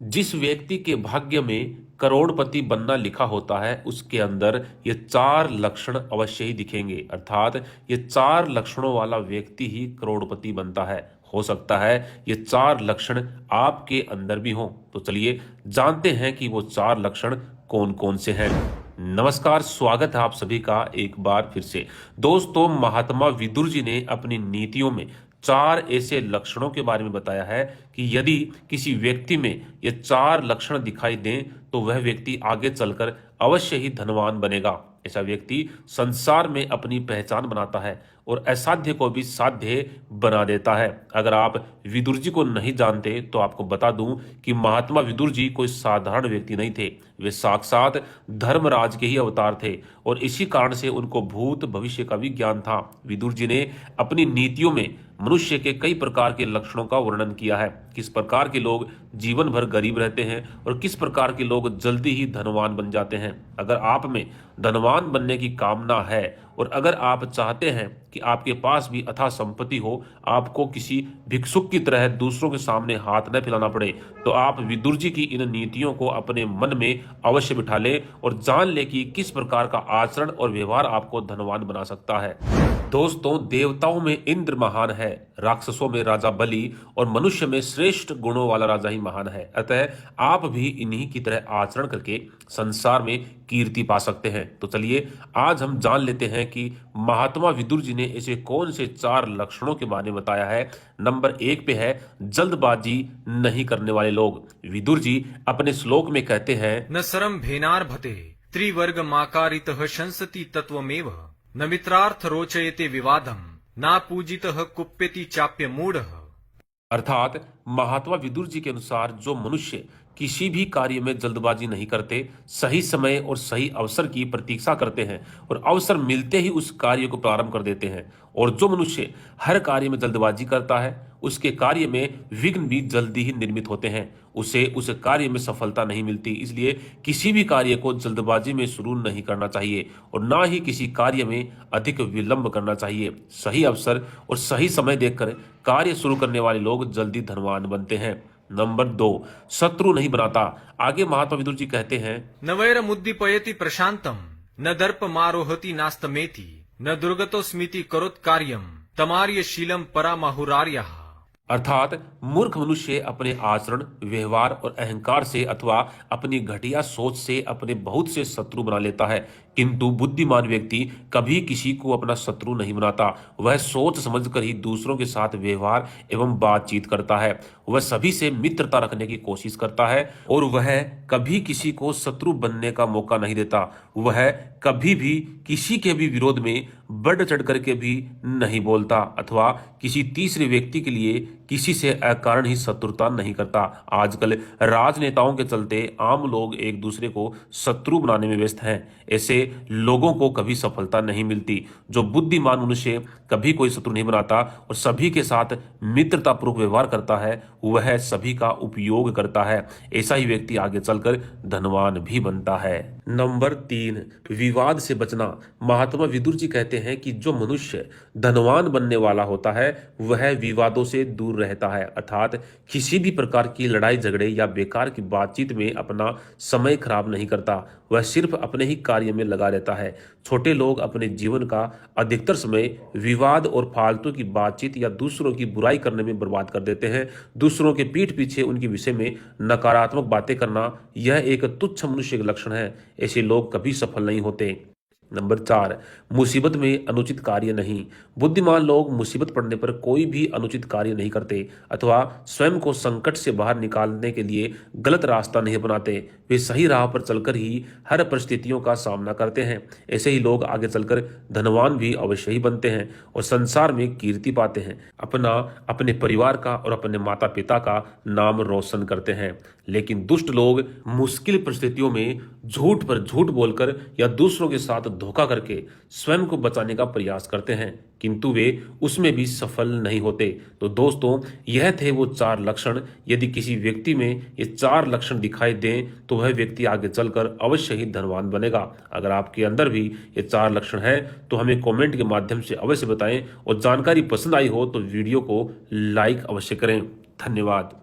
जिस व्यक्ति के भाग्य में करोड़पति बनना लिखा होता है उसके अंदर ये चार लक्षण अवश्य ही दिखेंगे। अर्थात ये चार लक्षणों वाला व्यक्ति ही करोड़पति बनता है। हो सकता है ये चार लक्षण आपके अंदर भी हों। तो चलिए जानते हैं कि वो चार लक्षण कौन कौन से हैं। नमस्कार, स्वागत है आप सभी का एक बार फिर से। दोस्तों, महात्मा विदुर जी ने अपनी नीतियों में चार ऐसे लक्षणों के बारे में बताया है कि यदि किसी व्यक्ति में ये चार लक्षण दिखाई दें तो वह व्यक्ति आगे चलकर अवश्य ही धनवान बनेगा। ऐसा व्यक्ति संसार में अपनी पहचान बनाता है और असाध्य को भी साध्य बना देता है। अगर आप विदुर जी को नहीं जानते तो आपको बता दूं कि महात्मा विदुर जी कोई साधारण व्यक्ति नहीं थे। वे साक्षात धर्मराज के ही अवतार थे और इसी कारण से उनको भूत भविष्य का भी ज्ञान था। विदुर जी ने अपनी नीतियों में मनुष्य के कई प्रकार के लक्षणों का वर्णन किया है। किस प्रकार के लोग जीवन भर गरीब रहते हैं और किस प्रकार के लोग जल्दी ही धनवान बन जाते हैं। अगर आप में धनवान बनने की कामना है और अगर आप चाहते हैं कि आपके पास भी अथाह संपत्ति हो, आपको किसी भिक्षुक की तरह दूसरों के सामने हाथ न फैलाना पड़े, तो आप विदुर जी की इन नीतियों को अपने मन में अवश्य बिठा लें और जान लें कि किस प्रकार का आचरण और व्यवहार आपको धनवान बना सकता है। दोस्तों, देवताओं में इंद्र महान है, राक्षसों में राजा बलि और मनुष्य में श्रेष्ठ गुणों वाला राजा ही महान है। अतः आप भी इन्हीं की तरह आचरण करके संसार में कीर्ति पा सकते हैं। तो चलिए आज हम जान लेते हैं कि महात्मा विदुर जी ने ऐसे कौन से चार लक्षणों के बारे में बताया है। नंबर 1 पे है जल्दबाजी नहीं करने वाले लोग। विदुर जी अपने श्लोक में कहते हैं, न सरम भेनार्भते त्रिवर्ग माकारितः शंसति तत्वमेव न मित्रार्थ रोचयते विवादम ना पूजितः कुप्यति चाप्य मूढ़ः। अर्थात महात्मा विदुर जी के अनुसार जो मनुष्य किसी भी कार्य में जल्दबाजी नहीं करते, सही समय और सही अवसर की प्रतीक्षा करते हैं और अवसर मिलते ही उस कार्य को प्रारंभ कर देते हैं, और जो मनुष्य हर कार्य में जल्दबाजी करता है उसके कार्य में विघ्न भी जल्दी ही निर्मित होते हैं, उसे उस कार्य में सफलता नहीं मिलती। इसलिए किसी भी कार्य को जल्दबाजी में शुरू नहीं करना चाहिए और ना ही किसी कार्य में अधिक विलंब करना चाहिए। सही अवसर और सही समय देखकर कार्य शुरू करने वाले लोग जल्दी धनवान बनते हैं। नंबर 2, शत्रु नहीं बनाता। आगे महात्मा विदुर जी कहते हैं, न वैरमुद्दीपयति प्रशांतम न दर्प मारोहति नास्तमेति न दुर्गतो स्मिति करोत् कार्यम तमार्यशीलम परामाहुरार्यः। अर्थात मूर्ख मनुष्य अपने आचरण, व्यवहार और अहंकार से अथवा अपनी घटिया सोच से अपने बहुत से शत्रु बना लेता है, किंतु बुद्धिमान व्यक्ति कभी किसी को अपना शत्रु नहीं बनाता। वह सोच समझकर ही दूसरों के साथ व्यवहार एवं बातचीत करता है। वह सभी से मित्रता रखने की कोशिश करता है और वह कभी किसी को शत्रु बनने का मौका नहीं देता। वह कभी भी किसी के भी विरोध में बढ़ चढ़ करके भी नहीं बोलता अथवा किसी तीसरे व्यक्ति के लिए किसी से अकारण ही शत्रुता नहीं करता। आजकल राजनेताओं के चलते आम लोग एक दूसरे को शत्रु बनाने में व्यस्त हैं। ऐसे लोगों को कभी सफलता नहीं मिलती। जो बुद्धिमान मनुष्य कभी कोई शत्रु नहीं बनाता और सभी के साथ मित्रतापूर्वक व्यवहार करता है, वह सभी का उपयोग करता है। ऐसा ही व्यक्ति आगे चलकर धनवान भी बनता है। नंबर 3, विवाद से बचना। महात्मा विदुर जी कहते हैं कि जो मनुष्य धनवान बनने वाला होता है वह विवादों से दूर रहता है। अर्थात किसी भी प्रकार की लड़ाई झगड़े या बेकार की बातचीत में अपना समय खराब नहीं करता। वह सिर्फ अपने ही कार्य में लगा रहता है। छोटे लोग अपने जीवन का अधिकतर समय विवाद और फालतू की बातचीत या दूसरों की बुराई करने में बर्बाद कर देते हैं। दूसरों के पीठ पीछे उनके विषय में नकारात्मक बातें करना, यह एक तुच्छ मनुष्य का लक्षण है। ऐसे लोग कभी सफल नहीं होते। नंबर 4, मुसीबत में अनुचित कार्य नहीं। बुद्धिमान लोग मुसीबत पड़ने पर कोई भी अनुचित कार्य नहीं करते अथवा स्वयं को संकट से बाहर निकालने के लिए गलत रास्ता नहीं अपनाते। वे सही राह पर चलकर ही हर परिस्थितियों का सामना करते हैं। ऐसे ही लोग आगे चलकर धनवान भी अवश्य ही बनते हैं और संसार में कीर्ति पाते हैं, अपने परिवार का और अपने माता पिता का नाम रोशन करते हैं। लेकिन दुष्ट लोग मुश्किल परिस्थितियों में झूठ पर झूठ बोलकर या दूसरों के साथ धोखा करके स्वयं को बचाने का प्रयास करते हैं, किंतु वे उसमें भी सफल नहीं होते। तो दोस्तों, यह थे वो 4 लक्षण। यदि किसी व्यक्ति में ये 4 लक्षण दिखाई दें तो वह व्यक्ति आगे चलकर अवश्य ही धनवान बनेगा। अगर आपके अंदर भी ये 4 लक्षण है तो हमें कमेंट के माध्यम से अवश्य बताएं और जानकारी पसंद आई हो तो वीडियो को लाइक अवश्य करें। धन्यवाद।